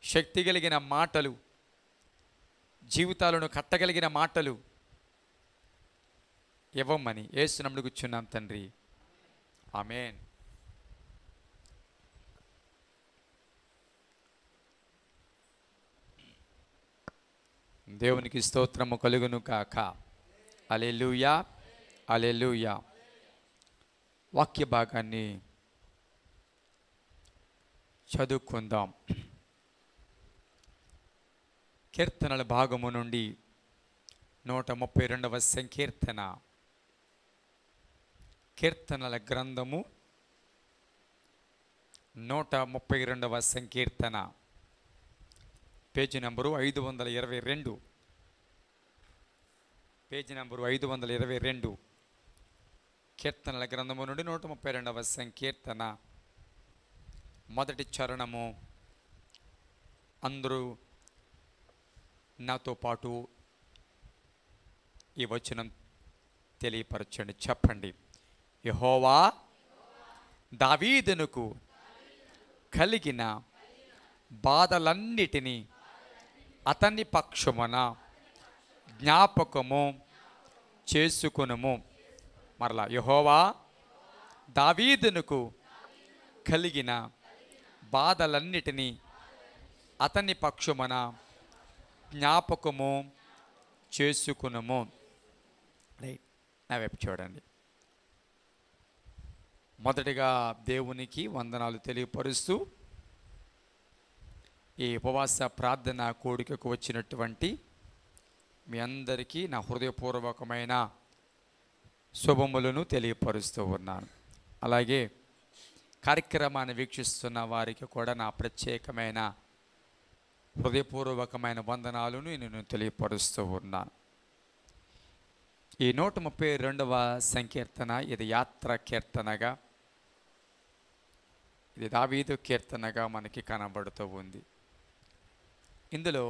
శక్తి కలిగిన మాటలు, జీవితాలను కట్టగలిగిన మాటలు ఇవ్వమని యేసు నామమున కూర్చున్నాం తండ్రి, ఆమేన్. దేవునికి స్తోత్రము కలుగును గాక. హల్లెలూయా, హల్లెలూయా. వాక్య భాగాన్ని చదువుకుందాం. కీర్తనల భాగము నుండి 132వ సంకీర్తన. కీర్తనల గ్రంథము 132వ సంకీర్తన, పేజీ నంబరు 522. Page number 522. కీర్తనల గ్రంథము నుండి 132వ సంకీర్తన, మొదటి చరణము. అందరూ నాతో పాటు ఈ వచనం తెలియపరచండి, చెప్పండి. యెహోవా దావీదునకు కలిగిన బాధలన్నిటినీ అతని పక్షమున జ్ఞాపకము చేసుకొనుము. మరలా, యెహోవా దావీదునకు కలిగిన బాధలన్నిటినీ అతని పక్షమున జ్ఞాపకము చేసుకునము. రైట్, నా వైపు చూడండి. మొదటిగా దేవునికి వందనాలు తెలియపరుస్తూ ఈ ఉపవాస ప్రార్థన కోడికకు వచ్చినటువంటి మీ అందరికీ నా హృదయపూర్వకమైన శుభములను తెలియపరుస్తూ ఉన్నాను. అలాగే కార్యక్రమాన్ని వీక్షిస్తున్న వారికి కూడా నా ప్రత్యేకమైన హృదయపూర్వకమైన వందనాలను నేను తెలియపరుస్తూ ఉన్నాను. ఈ 132వ సంకీర్తన ఇది యాత్ర కీర్తనగా, ఇది దావీదు కీర్తనగా మనకి కనబడుతూ ఉంది. ఇందులో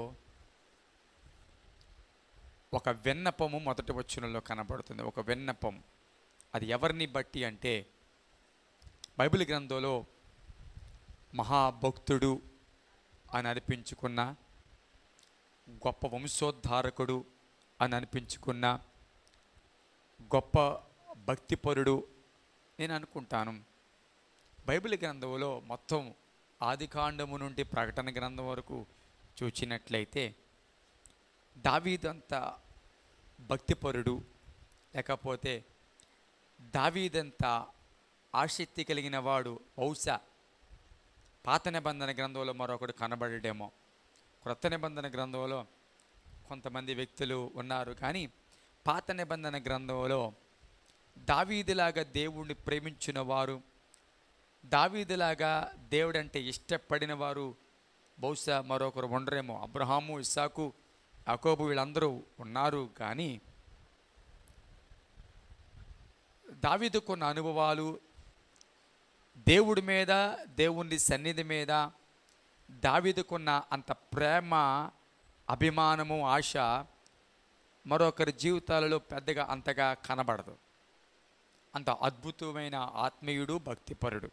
ఒక విన్నపము మొదటి వచనంలో కనబడుతుంది. ఒక విన్నపం. అది ఎవరిని బట్టి అంటే, బైబిల్ గ్రంథంలో మహాభక్తుడు అని అనిపించుకున్న, గొప్ప వంశోద్ధారకుడు అని అనిపించుకున్న, గొప్ప భక్తిపరుడు నేను అనుకుంటాను. బైబిల్ గ్రంథంలో మొత్తం ఆదికాండము నుండి ప్రకటన గ్రంథం వరకు చూచినట్లయితే దావీదంత భక్తిపరుడు, లేకపోతే దావీదంత ఆసక్తి కలిగిన వాడు బహుశా పాత నిబంధన గ్రంథంలో మరొకడు కనబడేమో. క్రొత్త నిబంధన గ్రంథంలో కొంతమంది వ్యక్తులు ఉన్నారు, కానీ పాత నిబంధన గ్రంథంలో దావీదులాగా దేవుణ్ణి ప్రేమించిన వారు, దావీదులాగా దేవుడంటే ఇష్టపడిన వారు బహుశా మరొకరు ఉండరేమో. అబ్రహాము, ఇస్సాకు, యాకోబు వీళ్ళందరూ ఉన్నారు, కానీ దావీదుకున్న అనుభవాలు, దేవుడి మీద, దేవుని సన్నిధి మీద దావీదుకున్న అంత ప్రేమ, అభిమానము, ఆశ మరొకరి జీవితాలలో పెద్దగా అంతగా కనబడదు. అంత అద్భుతమైన ఆత్మీయుడు, భక్తిపరుడు.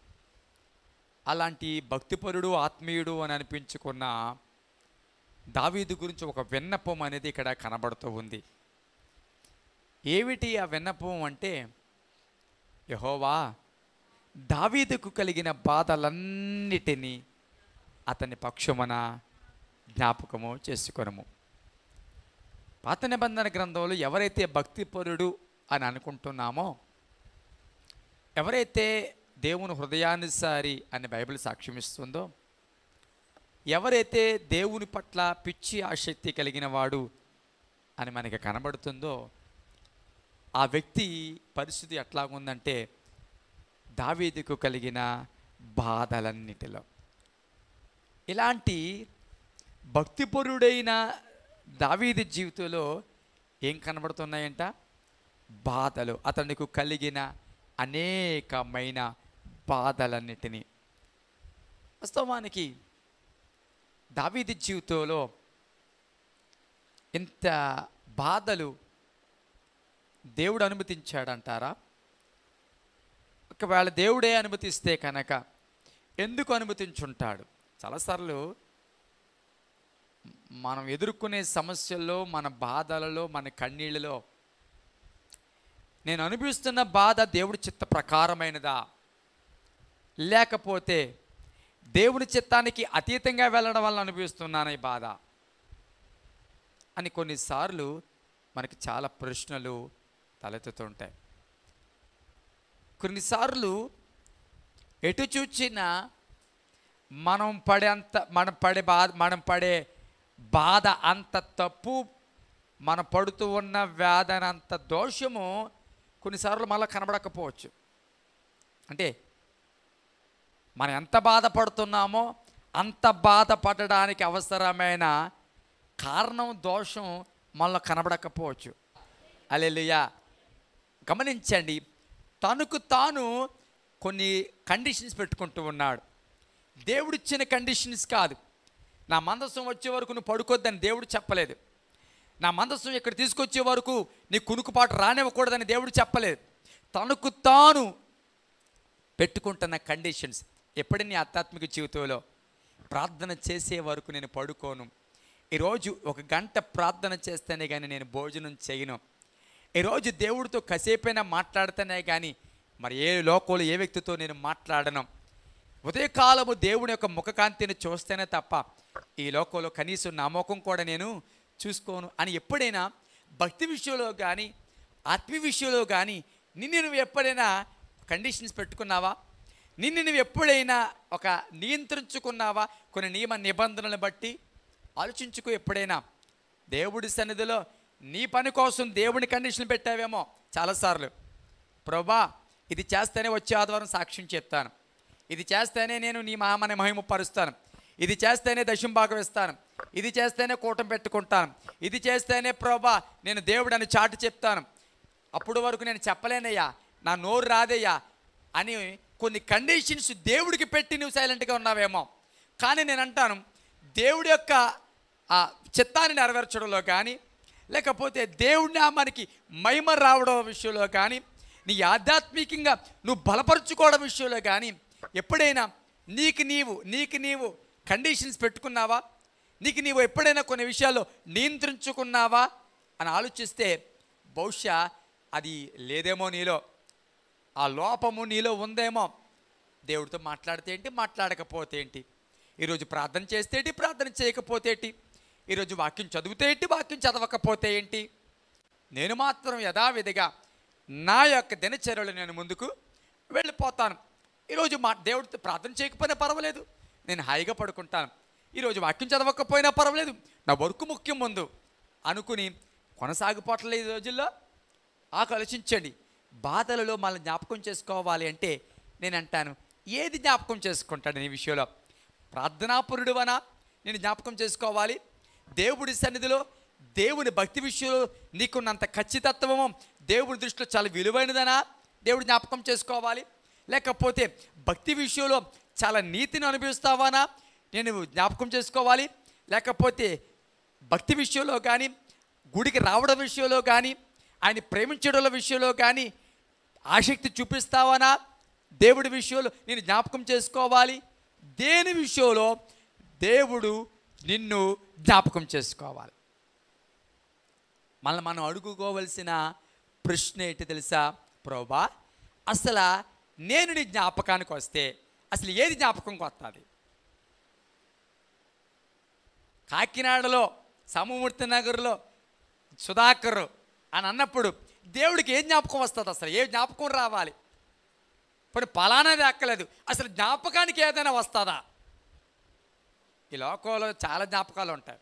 అలాంటి భక్తిపరుడు, ఆత్మీయుడు అని అనిపించుకున్న దావీదు గురించి ఒక విన్నపం అనేది ఇక్కడ కనబడుతూ ఉంది. ఏమిటి ఆ విన్నపం అంటే, యెహోవా దావీదుకు కలిగిన బాధలన్నిటినీ అతని పక్షమున జ్ఞాపకము చేసుకొనుము. పాత నిబంధన గ్రంథంలో ఎవరైతే భక్తిపరుడు అని అనుకుంటున్నామో, ఎవరైతే దేవుని హృదయానుసారి అని బైబిల్ సాక్ష్యమిస్తుందో, ఎవరైతే దేవుని పట్ల పిచ్చి ఆసక్తి కలిగిన వాడు అని మనకి కనబడుతుందో, ఆ వ్యక్తి పరిస్థితి ఎట్లాగుందంటే దావీదుకు కలిగిన బాధలన్నిటిలో. ఇలాంటి భక్తిపరుడైన దావీదు జీవితంలో ఏం కనబడుతున్నాయంట? బాధలు. అతనికి కలిగిన అనేకమైన బాధలన్నిటినీ. వాస్తవానికి దావీదు జీవితంలో ఇంత బాధలు దేవుడు అనుమతించాడంటారా? ఒకవేళ దేవుడే అనుమతిస్తే కనుక ఎందుకు అనుమతించుంటాడు? చాలాసార్లు మనం ఎదుర్కొనే సమస్యల్లో, మన బాధలలో, మన కన్నీళ్ళలో నేను అనుభవిస్తున్న బాధ దేవుడి చిత్త ప్రకారమైనదా, లేకపోతే దేవుని చిత్తానికి అతీతంగా వెళ్ళడం వల్ల అనుభవిస్తున్నాను ఈ బాధ అని కొన్నిసార్లు మనకి చాలా ప్రశ్నలు తలెత్తుతుంటాయి. కొన్నిసార్లు ఎటు చూచినా మనం పడే బాధ అంత తప్పు, మనం పడుతూ ఉన్న వేదన అంత దోషము కొన్నిసార్లు మళ్ళీ కనబడకపోవచ్చు. అంటే మనం ఎంత బాధపడుతున్నామో అంత బాధపడడానికి అవసరమైన కారణం, దోషం మనలో కనబడకపోవచ్చు. హల్లెలూయా. గమనించండి, తనకు తాను కొన్ని కండిషన్స్ పెట్టుకుంటూ ఉన్నాడు. దేవుడిచ్చిన కండిషన్స్ కాదు. నా మందసం వచ్చే వరకు నువ్వు పడుకోద్దని దేవుడు చెప్పలేదు. నా మందసం ఇక్కడ తీసుకొచ్చే వరకు నీ కునుకుపాటు రానివ్వకూడదని దేవుడు చెప్పలేదు. తనకు తాను పెట్టుకుంటున్న కండిషన్స్. ఎప్పుడు నీ ఆధ్యాత్మిక జీవితంలో ప్రార్థన చేసే వరకు నేను పడుకోను, ఈరోజు 1 గంట ప్రార్థన చేస్తేనే కానీ నేను భోజనం చేయను, ఈరోజు దేవుడితో కాసేపైనా మాట్లాడితేనే కానీ మరి ఏ లోకంలో ఏ వ్యక్తితో నేను మాట్లాడను, ఉదయకాలము దేవుని యొక్క ముఖకాంతిని చూస్తేనే తప్ప ఈ లోకంలో కనీసం నా ముఖం కూడా నేను చూసుకోను అని ఎప్పుడైనా భక్తి విషయంలో కానీ ఆత్మీయ విషయంలో కానీ నిన్ను నువ్వు ఎప్పుడైనా కండిషన్స్ పెట్టుకున్నావా? నిన్ను నువ్వు ఎప్పుడైనా ఒక నియంత్రించుకున్నావా? కొన్ని నియమ నిబంధనలను బట్టి ఆలోచించుకో. ఎప్పుడైనా దేవుడి సన్నిధిలో నీ పని కోసం దేవుని కండిషన్లు పెట్టావేమో చాలాసార్లు. ప్రభా, ఇది చేస్తేనే వచ్చే ఆదివారం సాక్ష్యం చెప్తాను, ఇది చేస్తేనే నేను నీ మామని మహిమపరుస్తాను, ఇది చేస్తేనే దశంభాగం ఇస్తాను, ఇది చేస్తేనే కూటం పెట్టుకుంటాను, ఇది చేస్తేనే ప్రభా నేను దేవుడని చాటు చెప్తాను, అప్పుడు వరకు నేను చెప్పలేనయ్యా, నా నోరు రాదయ్యా అని కొన్ని కండిషన్స్ దేవుడికి పెట్టి నువ్వు సైలెంట్గా ఉన్నావేమో. కానీ నేను అంటాను, దేవుడి యొక్క ఆ చిత్తాన్ని నెరవేర్చడంలో కానీ, లేకపోతే దేవుడిని మనకి మహిమ రావడం విషయంలో కానీ, నీ ఆధ్యాత్మికంగా నువ్వు బలపరుచుకోవడం విషయంలో కానీ ఎప్పుడైనా నీకు నీవు కండిషన్స్ పెట్టుకున్నావా? నీకు నీవు ఎప్పుడైనా కొన్ని విషయాల్లో నియంత్రించుకున్నావా అని ఆలోచిస్తే బహుశా అది లేదేమో నీలో. ఆ లోపము నీలో ఉందేమో. దేవుడితో మాట్లాడితే ఏంటి, మాట్లాడకపోతే ఏంటి? ఈరోజు ప్రార్థన చేస్తే ఏంటి, ప్రార్థన చేయకపోతే ఏంటి? ఈరోజు వాక్యం చదివితే ఏంటి, వాక్యం చదవకపోతే ఏంటి? నేను మాత్రం యథావిధిగా నా యొక్క దినచర్యలు నేను ముందుకు వెళ్ళిపోతాను. ఈరోజు దేవుడితో ప్రార్థన చేయకపోయినా పర్వాలేదు, నేను హాయిగా పడుకుంటాను. ఈరోజు వాక్యం చదవకపోయినా పర్వాలేదు, నా వర్క్ ముఖ్యం ముందు అనుకుని కొనసాగిపోవట్లేదు ఈ రోజుల్లో. ఆలోచించండి. బాధలలో మళ్ళీ జ్ఞాపకం చేసుకోవాలి అంటే నేను అంటాను, ఏది జ్ఞాపకం చేసుకుంటాడు నీ విషయంలో? ప్రార్థనాపరుడువనా నేను జ్ఞాపకం చేసుకోవాలి? దేవుడి సన్నిధిలో దేవుని భక్తి విషయంలో నీకున్నంత ఖచ్చితత్వము దేవుడి దృష్టిలో చాలా విలువైనదనా దేవుడు జ్ఞాపకం చేసుకోవాలి? లేకపోతే భక్తి విషయంలో చాలా నీతిని అనుభవిస్తావానా నేను జ్ఞాపకం చేసుకోవాలి? లేకపోతే భక్తి విషయంలో కానీ, గుడికి రావడం విషయంలో కానీ, ఆయన ప్రేమించడం విషయంలో కానీ ఆసక్తి చూపిస్తావానా దేవుడి విషయంలో నేను జ్ఞాపకం చేసుకోవాలి? దేని విషయంలో దేవుడు నిన్ను జ్ఞాపకం చేసుకోవాలి? మళ్ళీ మనం అడుగుకోవలసిన ప్రశ్న ఏంటి తెలుసా? ప్రభా, అసలు నేను నీ జ్ఞాపకానికి వస్తే అసలు ఏది జ్ఞాపకంకి వస్తుంది? కాకినాడలో సమమూర్తి నగర్లో సుధాకర్ అని అన్నప్పుడు దేవుడికి ఏం జ్ఞాపకం వస్తుంది? అసలు ఏ జ్ఞాపకం రావాలి? ఇప్పుడు పలానాది ఎక్కలేదు, అసలు జ్ఞాపకానికి ఏదైనా వస్తుందా? ఈ లోకంలో చాలా జ్ఞాపకాలు ఉంటాయి.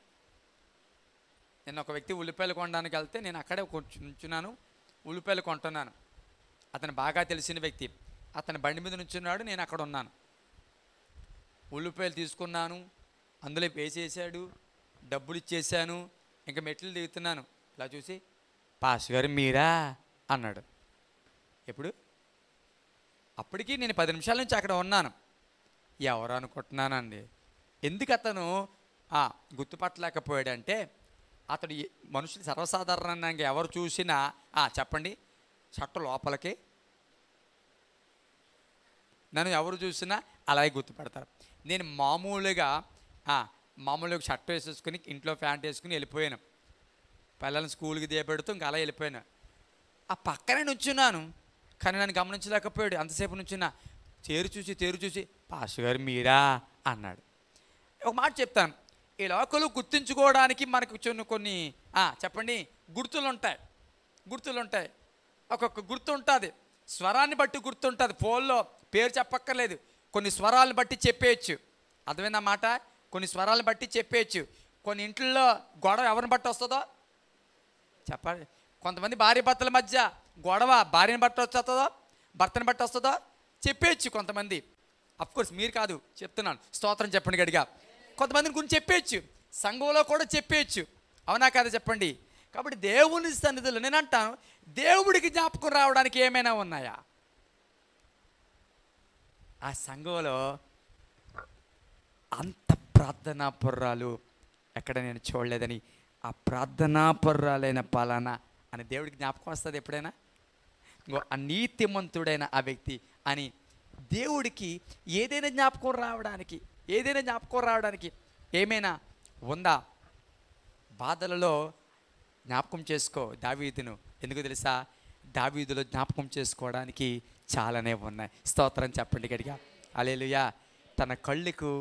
నేను ఒక వ్యక్తి ఉల్లిపాయలు కొనడానికి వెళ్తే నేను అక్కడే నుంచున్నాను, ఉల్లిపాయలు కొంటున్నాను. అతను బాగా తెలిసిన వ్యక్తి, అతని బండి మీద నుంచున్నాడు, నేను అక్కడ ఉన్నాను. ఉల్లిపాయలు తీసుకున్నాను, అందులో వేసేసాడు, డబ్బులు ఇచ్చేసాను, ఇంకా మెట్లు దిగుతున్నాను. ఇలా చూసి, పాస్ గారు మీరా అన్నాడు. ఎప్పుడు? అప్పటికి నేను 10 నిమిషాల నుంచి అక్కడ ఉన్నాను. ఎవరు అనుకుంటున్నానండి. ఎందుకు అతను గుర్తుపట్టలేకపోయాడంటే, అతడు మనుషులు సర్వసాధారణంగా ఎవరు చూసినా చెప్పండి షర్టు లోపలికి, నన్ను ఎవరు చూసినా అలాగే గుర్తుపడతారు. నేను మామూలుగా మామూలుగా షర్ట్ వేసేసుకుని ఇంట్లో ప్యాంట్ వేసుకుని వెళ్ళిపోయాను. పిల్లల్ని స్కూల్కి దిగబెడుతూ ఇంకా అలా వెళ్ళిపోయాను. ఆ పక్కనే నుంచున్నాను, కానీ నన్ను గమనించలేకపోయాడు. అంతసేపు నుంచున్నా. తేరు చూసి పాస్టర్ గారు మీరా అన్నాడు. ఒక మాట చెప్తాను, ఈ లోకలు గుర్తించుకోవడానికి మనకు కొన్ని చెప్పండి గుర్తులు ఉంటాయి. ఒక్కొక్క గుర్తు ఉంటుంది, స్వరాన్ని బట్టి గుర్తుంటుంది. ఫోన్లో పేరు చెప్పక్కర్లేదు, కొన్ని స్వరాలను బట్టి చెప్పేయచ్చు. అర్థమైందా మాట? కొన్ని స్వరాలను బట్టి చెప్పేయచ్చు. కొన్ని ఇంట్లో గొడవ ఎవరిని బట్టి వస్తుందో చెప్పండి. కొంతమంది భార్య భర్తల మధ్య గొడవ భార్యని బట్టి వస్తుందో భర్తని బట్టి వస్తుందో చెప్పేయచ్చు కొంతమంది. అఫ్కోర్స్ మీరు కాదు చెప్తున్నాను, స్తోత్రం చెప్పండి గడిగా. కొంతమందిని గురించి చెప్పేయచ్చు, సంఘంలో కూడా చెప్పేయచ్చు. అవునా కాదా చెప్పండి? కాబట్టి దేవుని సన్నిధిలో నేను అంటాను, దేవుడికి జ్ఞాపకం రావడానికి ఏమైనా ఉన్నాయా? ఆ సంఘంలో అంత ప్రార్థనా పర్రాలు ఎక్కడ నేను చూడలేదని, ఆ ప్రార్థనా పర్రాలైన పలానా అని దేవుడికి జ్ఞాపకం వస్తుంది ఎప్పుడైనా? ఇంకో ఆ నీతిమంతుడైన ఆ వ్యక్తి అని దేవుడికి ఏదైనా జ్ఞాపకం రావడానికి ఏమైనా ఉందా? బాధలలో జ్ఞాపకం చేసుకో దావీదును. ఎందుకు తెలుసా? దావీదులో జ్ఞాపకం చేసుకోవడానికి చాలానే ఉన్నాయి. స్తోత్రం చెప్పండి గట్టిగా. హల్లెలూయా. తన కళ్ళకు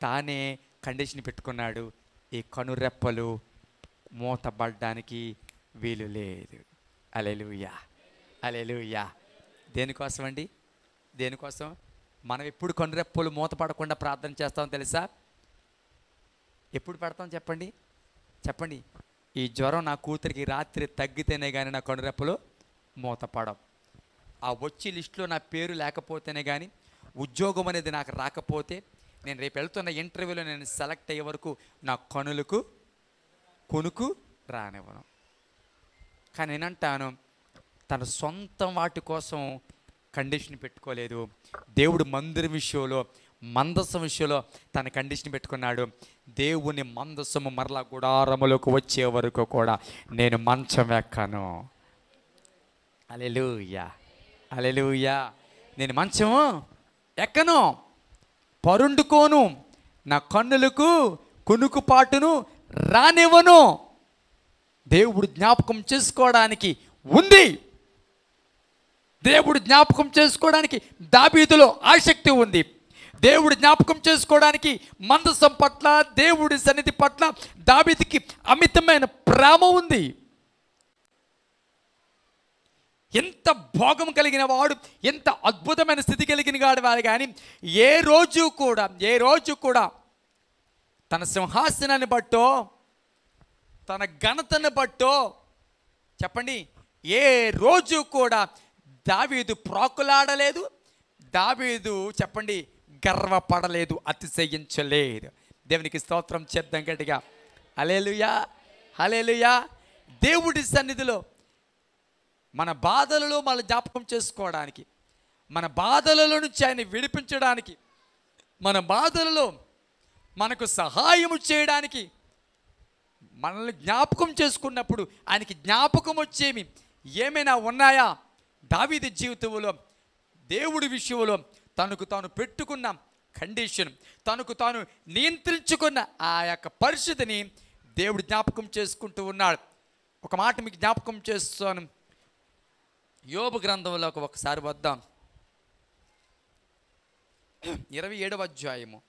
తానే కండిషన్ పెట్టుకున్నాడు, ఈ కనురెప్పలు మూతబడ్డానికి వీలు లేదు. హల్లెలూయా. దేనికోసం అండి? దేనికోసం? మనం ఎప్పుడు కనురెప్పలు మూతపడకుండా ప్రార్థన చేస్తామో తెలుసా? ఎప్పుడు పడతాం చెప్పండి? ఈ జ్వరం నా కూతురికి రాత్రి తగ్గితేనే కానీ నా కనురెప్పలు మూతపడవు. ఆ వచ్చి లిస్టులో నా పేరు లేకపోతేనే కానీ, ఉద్యోగం అనేది నాకు రాకపోతే, నేను రేపు వెళ్తున్న ఇంటర్వ్యూలో నేను సెలెక్ట్ అయ్యే వరకు నా కనులకు కొనుకు రానివ్వను. కానీ నేనంటాను, తన సొంత వాటి కోసం కండిషన్ పెట్టుకోలేదు. దేవుడు మందిరం విషయంలో, మందసం విషయంలో తన కండిషన్ పెట్టుకున్నాడు. దేవుని మందసము మరలా గుడారములకు వచ్చే వరకు కూడా నేను మంచం ఎక్కను. హల్లెలూయా. నేను మంచము ఎక్కను, పరుండుకోను, నా కన్నులకు కునుకుపాటును రానివ్వను. దేవుడు జ్ఞాపకం చేసుకోవడానికి ఉంది. దేవుడు జ్ఞాపకం చేసుకోవడానికి దావీదులో ఆసక్తి ఉంది. దేవుడు జ్ఞాపకం చేసుకోవడానికి మందసం పట్ల, దేవుడి సన్నిధి పట్ల దావీదుకి అమితమైన ప్రేమ ఉంది. ఎంత భోగం కలిగిన వాడు, ఎంత అద్భుతమైన స్థితి కలిగిన వాడు కానీ ఏ రోజు కూడా తన సింహాసనాన్ని బట్టో, తన ఘనతను బట్టో చెప్పండి, ఏ రోజు కూడా దావీదు ప్రాకులాడలేదు. దావీదు చెప్పండి గర్వపడలేదు, అతిశయించలేదు. దేవునికి స్తోత్రం చెప్దాం గట్టిగా. హల్లెలూయా. దేవుడి సన్నిధిలో మన బాధలలో మన జ్ఞాపకం చేసుకోవడానికి, మన బాధలలో నుంచి ఆయన విడిపించడానికి, మన బాధలలో మనకు సహాయము చేయడానికి, మనల్ని జ్ఞాపకం చేసుకున్నప్పుడు ఆయనకి జ్ఞాపకం వచ్చేవి ఏమైనా ఉన్నాయా? దావీదు జీవితంలో దేవుడి విషయంలో తనకు తాను పెట్టుకున్న కండిషన్, తనకు తాను నియంత్రించుకున్న ఆ యొక్క పరిస్థితిని దేవుడు జ్ఞాపకం చేసుకుంటూ ఉన్నాడు. ఒక మాట మీకు జ్ఞాపకం చేస్తాను. యోబు గ్రంథంలోకి ఒకసారి వద్దాం. 27వ అధ్యాయము.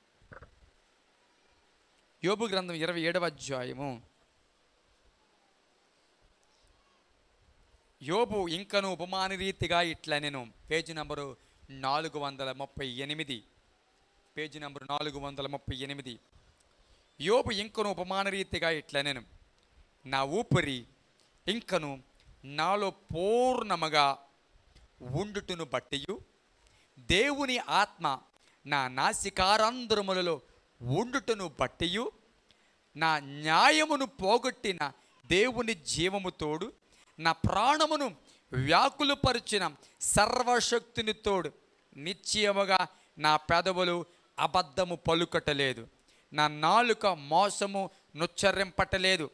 యోబు గ్రంథం 27వ అధ్యాయము. యోబు ఇంకను ఉపమాన రీతిగా ఇట్లా నేను పేజీ నంబరు 438, పేజీ నంబరు 438. యోబు ఇంకను ఉపమాన రీతిగా ఇట్లా నేను, నా ఊపిరి ఇంకను నాలో పూర్ణముగా ఉండుటను బట్టియు, దేవుని ఆత్మ నా నాసికారంధ్రములలో ఉండుటను బట్టియు, నా న్యాయమును పోగొట్టిన దేవుని జీవము తోడు, నా ప్రాణమును వ్యాకులపరిచిన సర్వశక్తిని తోడు, నిశ్చయముగా నా పెదవులు అబద్ధము పలుకటలేదు, నా నాలుక మోసము నుచ్చరింపటలేదు.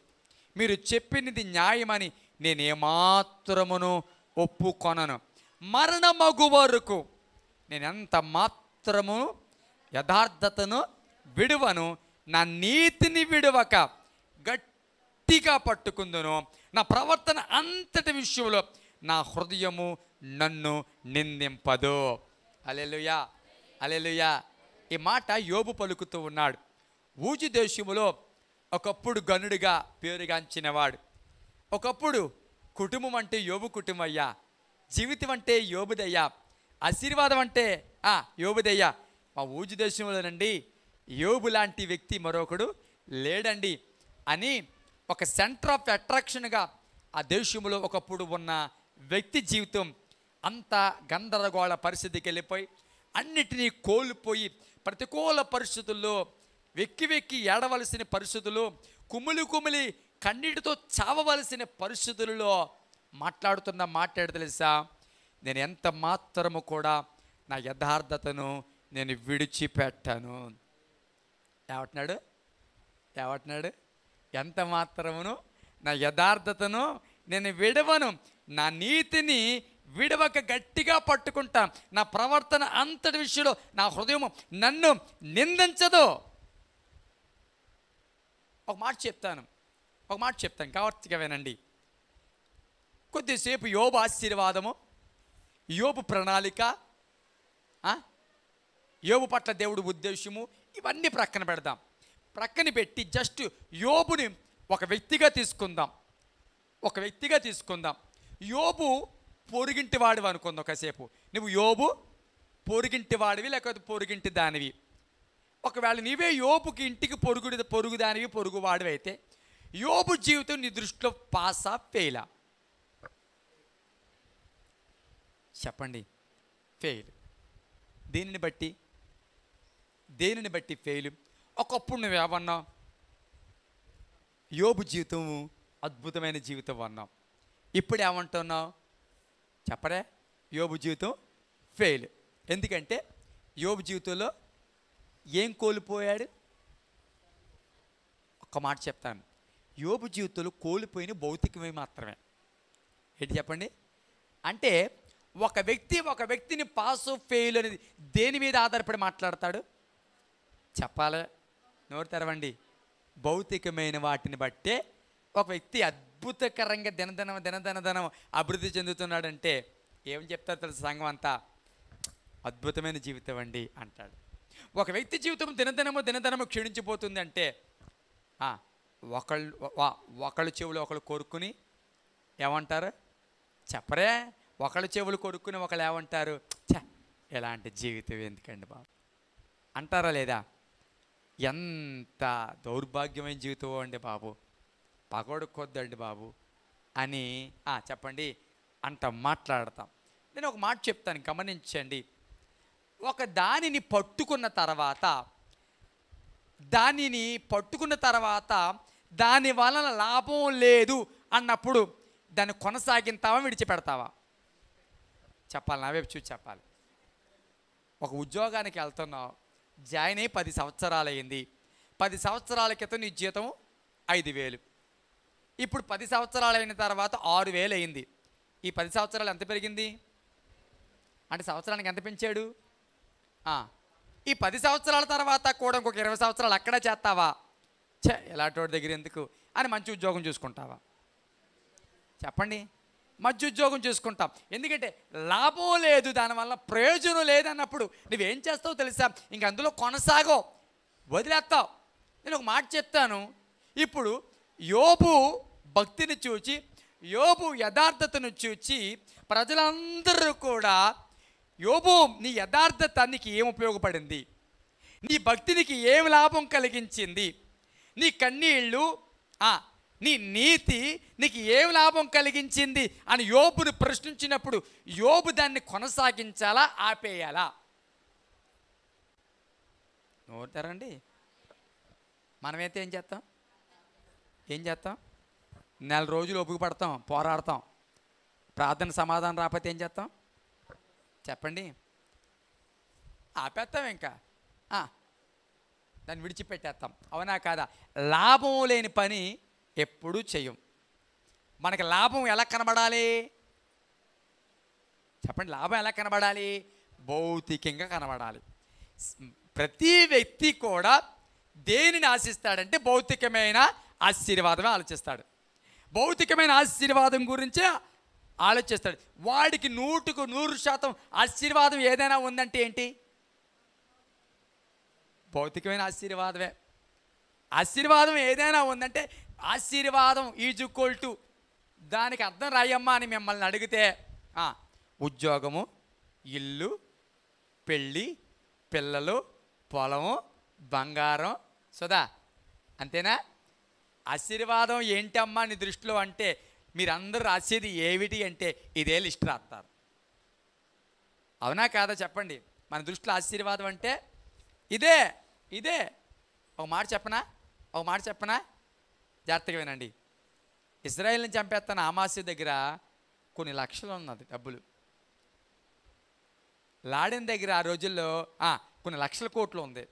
మీరు చెప్పినది న్యాయమని నేనేమాత్రమును ఒప్పుకొనను. మరణమగు వరకు నేను ఎంత మాత్రము యథార్థతను విడువను. నా నీతిని విడవక గట్టిగా పట్టుకుందును, నా ప్రవర్తన అంతటి విషయంలో నా హృదయము నన్ను నిందింపదు. హల్లెలూయా, హల్లెలూయా. ఈ మాట యోబు పలుకుతూ ఉన్నాడు. ఊజు దేశములో ఒకప్పుడు గనుడిగా పేరుగాంచినవాడు. ఒకప్పుడు కుటుంబం అంటే యోబు కుటుంబం అయ్యా, జీవితం అంటే యోబుదయ్యా, ఆశీర్వాదం అంటే యోబుదయ్యా. మా ఊజు దేశంలోనండి యోబు లాంటి వ్యక్తి మరొకడు లేడండి అని ఒక సెంటర్ ఆఫ్ అట్రాక్షన్గా ఆ దేశంలో ఒకప్పుడు ఉన్న వ్యక్తి జీవితం అంత గందరగోళ పరిస్థితికి వెళ్ళిపోయి అన్నిటినీ కోల్పోయి ప్రతికూల పరిస్థితుల్లో వెక్కి వెక్కి ఏడవలసిన పరిస్థితులు, కుమిలి కుమిలి కన్నీటితో చావవలసిన పరిస్థితులలో మాట్లాడుతున్న మాట్లాడి తెలుసా, నేను ఎంత మాత్రము కూడా నా యథార్థతను నేను విడిచిపెట్టాను. ఏమంటున్నాడు? ఎంత మాత్రమును నా యథార్థతను నేను విడవను, నా నీతిని విడవక గట్టిగా పట్టుకుంటా, నా ప్రవర్తన అంతటి విషయంలో నా హృదయం నన్ను నిందించదు. ఒక మాట చెప్తాను కావర్తిగా వినండి. కొద్దిసేపు యోబు ఆశీర్వాదము, యోబు ప్రణాళిక, యోబు పట్ల దేవుడి ఉద్దేశము ఇవన్నీ ప్రక్కన పెడదాం. ప్రక్కన పెట్టి జస్ట్ యోబుని ఒక వ్యక్తిగా తీసుకుందాం. యోబు పొరుగింటి వాడివి అనుకుందాం కాసేపు. నువ్వు యోబు పొరుగింటి వాడివి లేకపోతే పొరుగింటి దానివి. ఒకవేళ నీవే యోబుకి ఇంటికి పొరుగు దానివి, పొరుగు వాడివి అయితే యోబు జీవితం నీ దృష్టిలో పాసా ఫెయిలా? చెప్పండి. ఫెయిల్. దేనిని బట్టి ఫెయిల్? ఒకప్పుడు నువ్వేమన్నావు? యోబు జీవితము అద్భుతమైన జీవితం అన్నావు. ఇప్పుడు ఏమంటున్నావు? చెప్పరే, యోబు జీవితం ఫెయిల్. ఎందుకంటే యోబు జీవితంలో ఏం కోల్పోయాడు? ఒక్క మాట చెప్తాను. యోబు జీవితంలో కోల్పోయిన భౌతికమే మాత్రమే. ఏంటి చెప్పండి? అంటే ఒక వ్యక్తిని పాస్ ఫెయిల్ అనేది దేని మీద ఆధారపడి మాట్లాడతాడు? చెప్పాలి, నోరు తెరవండి. భౌతికమైన వాటిని బట్టే ఒక వ్యక్తి అద్భుతకరంగా దినదినం అభివృద్ధి చెందుతున్నాడంటే ఏం చెప్తారు తెలుసు? సంఘం అంతా అద్భుతమైన జీవితం అండి అంటాడు. ఒక వ్యక్తి జీవితం దినదినము క్షీణించిపోతుంది అంటే ఒకళ్ళు చెవులు ఒకళ్ళు కొరుక్కుని ఏమంటారు? చెప్పరే. ఒకళ్ళు చెవులు కొరుక్కుని ఒకళ్ళు ఏమంటారు? ఎలాంటి జీవితం ఎందుకండి బాబు అంటారా లేదా? ఎంత దౌర్భాగ్యమైన జీవితం అండి బాబు, పగొడుకొద్దండి బాబు అని చెప్పండి అంట మాట్లాడతాం. నేను ఒక మాట చెప్తాను, గమనించండి. ఒక దానిని పట్టుకున్న తర్వాత దాని వలన లాభం లేదు అన్నప్పుడు దాన్ని కొనసాగిస్తావా, విడిచిపెడతావా? చెప్పాలి, నా వైపు చూసి చెప్పాలి. ఒక ఉద్యోగానికి వెళ్తున్నావు, జాయిన్ అయ్యి 10 సంవత్సరాలు అయింది. 10 సంవత్సరాల క్రితం నీ జీతం 5,000. ఇప్పుడు 10 సంవత్సరాలు అయిన తర్వాత 6,000 అయింది. ఈ 10 సంవత్సరాలు ఎంత పెరిగింది? అంటే సంవత్సరానికి ఎంత పెంచాడు? ఈ 10 సంవత్సరాల తర్వాత కూడా ఇంకొక 20 సంవత్సరాలు అక్కడే చేస్తావా? ఎలాంటి వాడి దగ్గర ఎందుకు అని మంచి ఉద్యోగం చూసుకుంటావా? చెప్పండి. మంచి ఉద్యోగం చూసుకుంటాం. ఎందుకంటే లాభం లేదు, దానివల్ల ప్రయోజనం లేదన్నప్పుడు నువ్వేం చేస్తావు తెలుసా? ఇంక అందులో కొనసాగో, వదిలేస్తావు. నేను ఒక మాట చెప్తాను. ఇప్పుడు యోబు భక్తిని చూచి, యోబు యథార్థతను చూచి ప్రజలందరూ కూడా, యోబు నీ యథార్థత నీకు ఏం ఉపయోగపడింది? నీ భక్తినికి ఏం లాభం కలిగించింది? నీ కన్నీళ్ళు, నీ నీతి నీకు ఏం లాభం కలిగించింది అని యోబును ప్రశ్నించినప్పుడు యోబు దాన్ని కొనసాగించాలా, ఆపేయాలా? నోరుతారండి. మనమైతే ఏం చేస్తాం? నెల రోజులు ఓపిక పడతాం, పోరాడతాం. ప్రార్థన సమాధానం రాకపోతే ఏం చేస్తాం? చెప్పండి. ఆపేస్తాం, ఇంకా దాన్ని విడిచిపెట్టేస్తాం. అవునా కాదా? లాభం లేని పని ఎప్పుడూ చెయ్యం. మనకి లాభం ఎలా కనబడాలి? చెప్పండి. లాభం ఎలా కనబడాలి? భౌతికంగా కనబడాలి. ప్రతి వ్యక్తి కూడా దేనిని ఆశిస్తాడంటే భౌతికమైన ఆశీర్వాదమే ఆలోచిస్తాడు. భౌతికమైన ఆశీర్వాదం గురించే ఆలోచిస్తాడు. వాడికి 100% ఆశీర్వాదం ఏదైనా ఉందంటే ఏంటి? భౌతికమైన ఆశీర్వాదమే. ఆశీర్వాదం ఏదైనా ఉందంటే ఆశీర్వాదం ఈజ్ ఈక్వల్ టు, దానికి అర్థం రాయమ్మా అని మిమ్మల్ని అడిగితే ఉద్యోగము, ఇల్లు, పెళ్ళి, పిల్లలు, పొలము, బంగారం, సుధా, అంతేనా? ఆశీర్వాదం ఏంటమ్మా నీ దృష్టిలో అంటే మీరందరూ రాసేది ఏమిటి అంటే ఇదే లిస్ట్ రాస్తారు. అవునా కాదా చెప్పండి? మన దృష్టిలో ఆశీర్వాదం అంటే ఇదే ఇదే. ఒక మాట చెప్పనా? జాగ్రత్తగా వినండి. ఇజ్రాయేల్ని చంపేస్తాను ఆమాసు దగ్గర కొన్ని లక్షలు ఉన్నది డబ్బులు. లాడెన్ దగ్గర ఆ రోజుల్లో కొన్ని లక్షల కోట్లు ఉంది.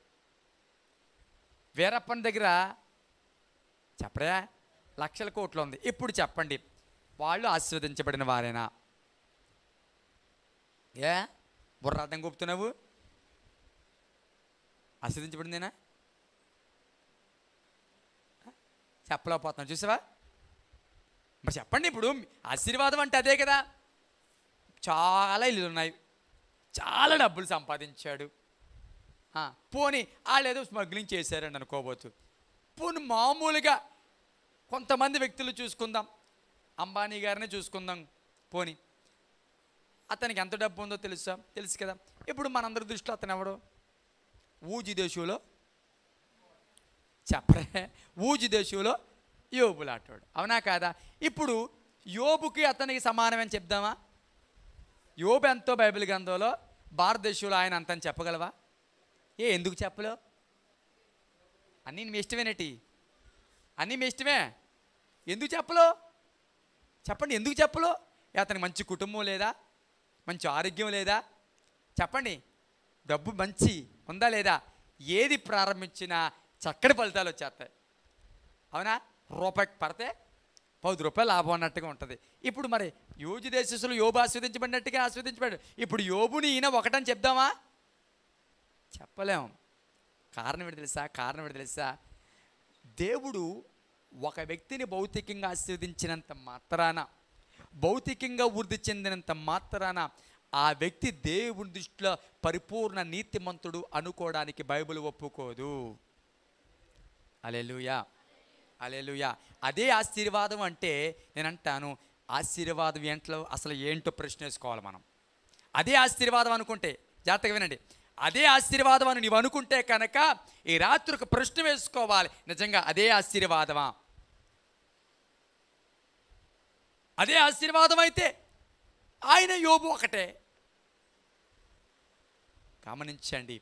వీరప్పన్ దగ్గర చెప్పరా లక్షల కోట్లు ఉంది. ఇప్పుడు చెప్పండి, వాళ్ళు ఆశీర్వదించబడిన వారేనా? బుర్ర అర్థం కూపుతున్నావు? ఆశీర్వదించబడిందేనా? చెప్పలేకపోతున్నావు, చూసావా? మరి చెప్పండి, ఇప్పుడు ఆశీర్వాదం అంటే అదే కదా. చాలా ఇల్లు ఉన్నాయి, చాలా డబ్బులు సంపాదించాడు. పోనీ వాళ్ళు ఏదో స్మగ్లింగ్ చేశారండి అనుకోవచ్చు. పోనీ మామూలుగా కొంతమంది వ్యక్తులు చూసుకుందాం, అంబానీ గారిని చూసుకుందాం. పోనీ అతనికి ఎంత డబ్బు ఉందో తెలుసు కదా. ఇప్పుడు మనందరి దృష్టిలో అతను ఎవడు? ఊజి దేశంలో చెప్పరే, ఊజి దేశంలో యోబులాటాడు. అవునా కాదా? ఇప్పుడు యోబుకి అతనికి సమానమని చెప్దామా? యోబు ఎంతో బైబిల్ గ్రంథంలో భారతదేశంలో ఆయన అంతని చెప్పగలవా? ఎందుకు చెప్పలేవు? అన్నీ మీ ఇష్టమేనేటి? అన్నీ మీ ఇష్టమే, ఎందుకు చెప్పలేవు? చెప్పండి, ఎందుకు చెప్పలేవు? అతనికి మంచి కుటుంబం లేదా? మంచి ఆరోగ్యం లేదా? చెప్పండి, డబ్బు మంచి ఉందా లేదా? ఏది ప్రారంభించినా చక్కటి ఫలితాలు వచ్చేస్తాయి. అవునా? రూపాయికి పడితే 10 రూపాయలు లాభం అన్నట్టుగా ఉంటుంది. ఇప్పుడు మరి యోజు దేశంలో యోబు ఆస్వాదించబడినట్టుగా ఆస్వాదించబడ్డాడు. ఇప్పుడు యోబుని ఈయన ఒకటని చెప్దామా? చెప్పలేం. కారణం ఏంటి తెలుసా? దేవుడు ఒక వ్యక్తిని భౌతికంగా ఆశీర్వదించినంత మాత్రాన, భౌతికంగా వృద్ధి చెందినంత మాత్రాన ఆ వ్యక్తి దేవుని దృష్టిలో పరిపూర్ణ నీతిమంతుడు అనుకోవడానికి బైబిల్ ఒప్పుకోదు. హల్లెలూయా, హల్లెలూయా. అదే ఆశీర్వాదం అంటే నేను అంటాను, ఆశీర్వాదం అసలు ఏంటో ప్రశ్న వేసుకోవాలి మనం. అదే ఆశీర్వాదం అనుకుంటే, జాగ్రత్తగా వినండి, అదే ఆశీర్వాదం అని నీవు అనుకుంటే కనుక ఈ రాత్రి ఒక ప్రశ్న వేసుకోవాలి, నిజంగా అదే ఆశీర్వాదమా? అదే ఆశీర్వాదం అయితే ఆయన యోబు ఒకటే. గమనించండి,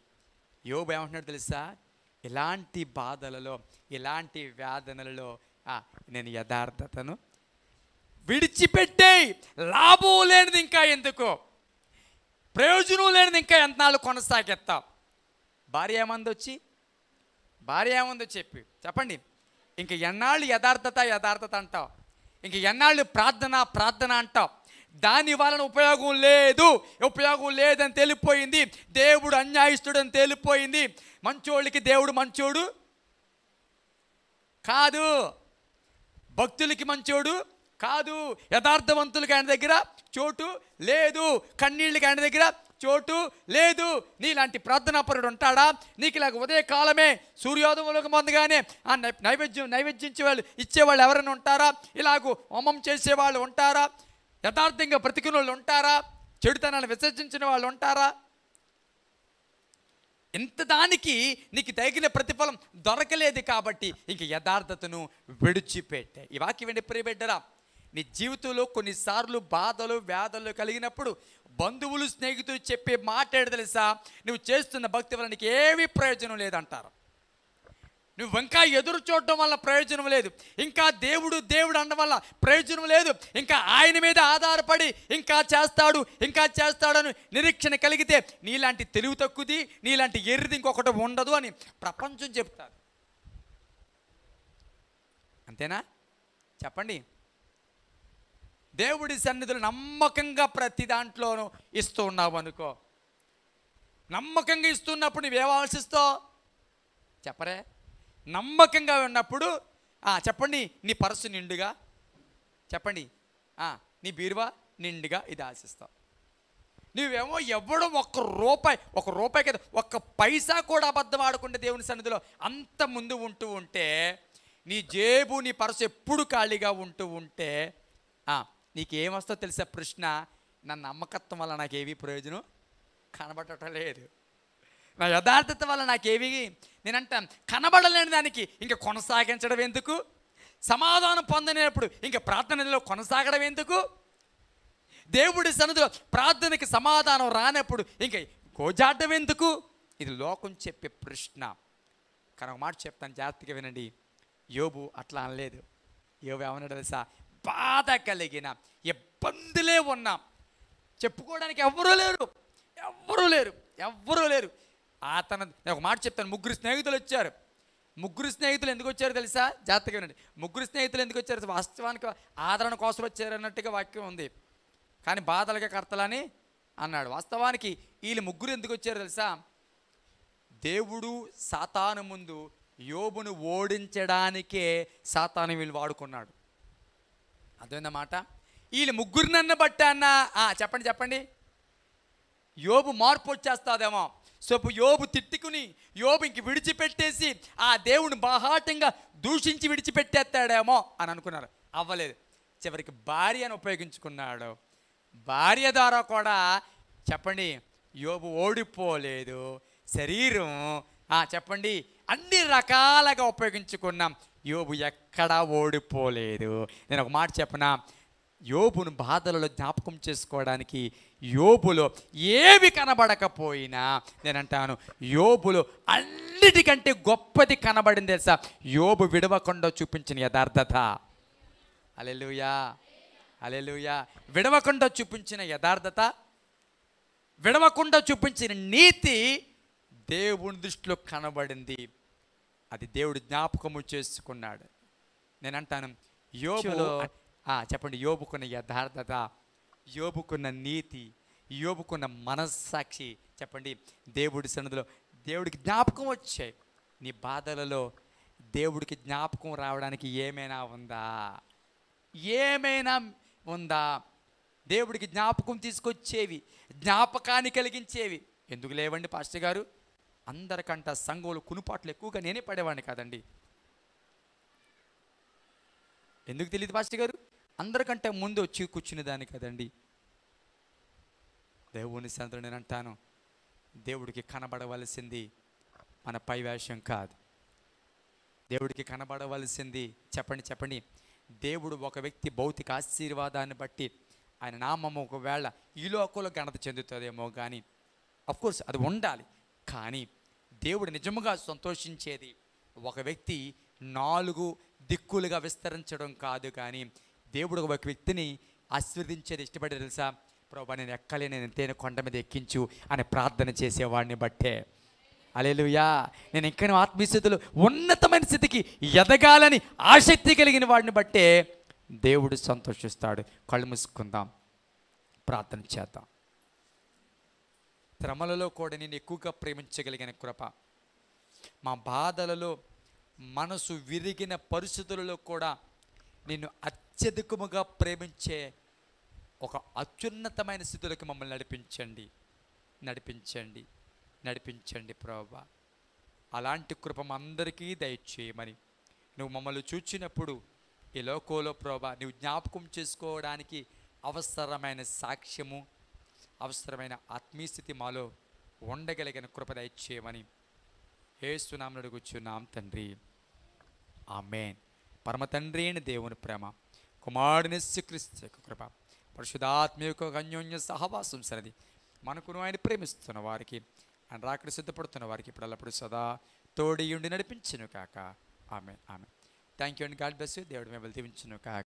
యోబు ఏమంటున్నాడు తెలుసా? ఇలాంటి బాధలలో, ఇలాంటి వేదనలలో నేను యథార్థతను విడిచిపెట్టే, లాభం లేనిది ఇంకా ఎందుకు, ప్రయోజనం లేనిది ఇంకా ఎంతనాళ్ళు కొనసాగెత్తావు? భార్య ఏమందో చెప్పండి. ఇంక ఎన్నాళ్ళు యథార్థత అంటావు? ఇంక ఎన్నాళ్ళు ప్రార్థన అంటావు? దాని వలన ఉపయోగం లేదని తెలిపోయింది. దేవుడు అన్యాయస్తుడని తెలిపోయింది. మంచోళ్ళకి దేవుడు మంచోడు కాదు, భక్తులకి మంచోడు కాదు, యథార్థవంతులకి ఆయన దగ్గర చోటు లేదు, కన్నీళ్ళకి ఆయన దగ్గర చోటు లేదు. నీలాంటి ప్రార్థనాపరుడు ఉంటాడా? నీకు ఇలాగ ఉదయకాలమే సూర్యోదయంలోకి ముందుగానే ఆ నైవేద్యం ఇచ్చేవాళ్ళు ఎవరైనా ఉంటారా? ఇలాగూ హోమం చేసేవాళ్ళు ఉంటారా? యథార్థంగా బ్రతికిన వాళ్ళు ఉంటారా? చెడుతనాన్ని విసర్జించిన వాళ్ళు ఉంటారా? ఇంత దానికి నీకు తగిన ప్రతిఫలం దొరకలేదు కాబట్టి ఇంక యథార్థతను విడిచిపెట్టే. ఈ వాక్యం వెండి ప్రియబిడ్డరా, నీ జీవితంలో కొన్నిసార్లు బాధలు వ్యాధులు కలిగినప్పుడు బంధువులు స్నేహితులు చెప్పే మాట ఏంటి తెలుసా? నువ్వు చేస్తున్న భక్తి వల్ల నీకు ఏమీ ప్రయోజనం లేదంటారు. నువ్వు ఇంకా ఎదురు చూడటం వల్ల ప్రయోజనం లేదు, ఇంకా దేవుడు అనడం వల్ల ప్రయోజనం లేదు, ఇంకా ఆయన మీద ఆధారపడి ఇంకా చేస్తాడని నిరీక్షణ కలిగితే నీలాంటి తెలివి తక్కువది, నీలాంటి ఎర్రిది ఇంకొకటి ఉండదు అని ప్రపంచం చెప్తారు. అంతేనా? చెప్పండి. దేవుడి సన్నిధులు నమ్మకంగా ప్రతి దాంట్లోనూ ఇస్తూ ఉన్నావు అనుకో, నమ్మకంగా ఇస్తున్నప్పుడు నువ్వేం ఆలోచిస్తావు చెప్పరే? నమ్మకంగా ఉన్నప్పుడు చెప్పండి, నీ పర్సు నిండుగా, చెప్పండి, నీ బీరువా నిండుగా ఇది ఆశిస్తావు. నువ్వేమో ఎవడో ఒక రూపాయి కదా, ఒక్క పైసా కూడా అబద్ధం ఆడకుండా దేవుని సన్నిధిలో అంత ముందు ఉంటూ ఉంటే, నీ జేబు నీ పర్సు ఎప్పుడు ఖాళీగా ఉంటూ ఉంటే నీకేమొస్తో తెలుసా ప్రశ్న? నా నమ్మకత్వం వల్ల నాకేవీ ప్రయోజనం కనబడటం లేదు, నా యథార్థత వల్ల నాకేవి, నేనంటాను కనబడలేని దానికి ఇంకా కొనసాగించడం ఎందుకు? సమాధానం పొందనేటప్పుడు ఇంకా ప్రార్థనలో కొనసాగడం ఎందుకు? దేవుడి సన్నిధిలో ప్రార్థనకి సమాధానం రానప్పుడు ఇంకా గోజాడడం ఎందుకు? ఇది లోకం చెప్పే ప్రశ్న. కానీ ఒక మాట చెప్తాను, జాగ్రత్తగా వినండి. యోబు అట్లా అనలేదు. యోబు ఏమన్నాడు తెలుసా? బాధ కలిగిన ఇబ్బందులే ఉన్నాం, చెప్పుకోవడానికి ఎవ్వరూ లేరు. నేను ఒక మాట చెప్తాను. ముగ్గురు స్నేహితులు వచ్చారు. ముగ్గురు స్నేహితులు ఎందుకు వచ్చారు తెలుసా? జాగ్రత్తగా వినండి. ముగ్గురు స్నేహితులు ఎందుకు వచ్చారు? వాస్తవానికి ఆదరణ కోసం వచ్చారు అన్నట్టుగా వాక్యం ఉంది, కానీ బాధలుగా కర్తలని అన్నాడు. వాస్తవానికి వీళ్ళు ముగ్గురు ఎందుకు వచ్చారు తెలుసా? దేవుడు సాతాను ముందు యోబును ఓడించడానికే సాతాను వీళ్ళు వాడుకున్నాడు. అదేందన్నమాట. వీళ్ళు ముగ్గురినన్న బట్టి చెప్పండి, యోబు మార్పు వచ్చేస్తాదేమో. సో యోబు తిట్టుకుని యోబు ఇంక విడిచిపెట్టేసి ఆ దేవుని బాహాటంగా దూషించి విడిచిపెట్టేస్తాడేమో అని అనుకున్నారు. అవ్వలేదు. చివరికి భార్యను ఉపయోగించుకున్నాడు. భార్య ద్వారా కూడా చెప్పండి యోబు ఓడిపోలేదు. శరీరం చెప్పండి అన్ని రకాలుగా ఉపయోగించుకున్నాం, యోబు ఎక్కడా ఓడిపోలేదు. నేను ఒక మాట చెప్పనా, యోబును బాధలలో జ్ఞాపకం చేసుకోవడానికి యోబులో ఏవి కనబడకపోయినా నేనంటాను యోబులో అన్నిటికంటే గొప్పది కనబడింది తెలుసా? యోబు విడవకుండా చూపించిన యథార్థత. హల్లెలూయా. విడవకుండా చూపించిన యథార్థత, విడవకుండా చూపించిన నీతి దేవుని దృష్టిలో కనబడింది. అది దేవుడు జ్ఞాపకము చేసుకున్నాడు. నేనంటాను యోబులో చెప్పండి, యోబుకున్న యథార్థత, యోబుకున్న నీతి, యోబుకున్న మనస్సాక్షి చెప్పండి దేవుడి సన్నిధిలో దేవుడికి జ్ఞాపకం వచ్చాయి. నీ బాధలలో దేవుడికి జ్ఞాపకం రావడానికి ఏమైనా ఉందా? దేవుడికి జ్ఞాపకం తీసుకొచ్చేవి, జ్ఞాపకాన్ని కలిగించేవి ఎందుకు లేవండి పాస్టర్ గారు? అందరికంట సంఘంలో కునుపాట్లు ఎక్కువగా నేనే పడేవాడిని కాదండి. ఎందుకు తెలియదు పాస్టర్ గారు? అందరికంటే ముందు వచ్చి కూర్చునేదాన్ని కదండి. దేవుని సన్నిధిలో నేను అంటాను, దేవుడికి కనబడవలసింది మన పై వేషం కాదు. దేవుడికి కనబడవలసింది చెప్పండి దేవుడు ఒక వ్యక్తి భౌతిక ఆశీర్వాదాన్ని బట్టి ఆయన నామము ఒకవేళ ఈ లోకంలో ఘనత చెందుతుందేమో కానీ, అఫ్కోర్స్ అది ఉండాలి, కానీ దేవుడు నిజముగా సంతోషించేది ఒక వ్యక్తి 4 దిక్కులుగా విస్తరించడం కాదు. కానీ దేవుడు ఒక వ్యక్తిని ఆశీర్వదించేది ఇష్టపడే తెలుసా? ప్రభువా నేను ఎక్కలేని ఎంతైనా కొండ మీద ఎక్కించు అని ప్రార్థన చేసేవాడిని బట్టే. హల్లెలూయా. నేను ఇంకా ఆత్మీయ స్థితిలో ఉన్నతమైన స్థితికి ఎదగాలని ఆసక్తి కలిగిన వాడిని బట్టే దేవుడు సంతోషిస్తాడు. కళ్ళు మూసుకుందాం, ప్రార్థన చేద్దాం. శ్రమలలో కూడా నేను ఎక్కువగా ప్రేమించగలిగిన కృప, మా బాధలలో మనసు విరిగిన పరిస్థితులలో కూడా నిన్ను అత్యధికముగా ప్రేమించే ఒక అత్యున్నతమైన స్థితులకు మమ్మల్ని నడిపించండి ప్రభువా. అలాంటి కృప అందరికీ దయచేయమని నువ్వు మమ్మల్ని చూచినప్పుడు ఈ లోకంలో ప్రభువా నువ్వు జ్ఞాపకం చేసుకోవడానికి అవసరమైన సాక్ష్యము, అవసరమైన ఆత్మీయస్థితి మాలో ఉండగలిగిన కృప దయచేయమని యేసు నామమున అడుగుచున్నాం తండ్రి, ఆమేన్. పరమ తండ్రి అయిన దేవుని ప్రేమ, కుమారుని యేసుక్రీస్తు యొక్క కృప, పరిశుద్ధాత్మ యొక్క అన్యోన్య సహవాసం సరిది మనకును ఆయన ప్రేమిస్తున్న వారికి, ఆయన రాకడ సిద్ధపడుతున్న వారికి ఇప్పుడు అల్లప్పుడు సదా తోడి ఉండి నడిపించును కాక. ఆమేన్. Thank you and God bless you. దేవుడు మిమ్మల్ని దీవించును కాక.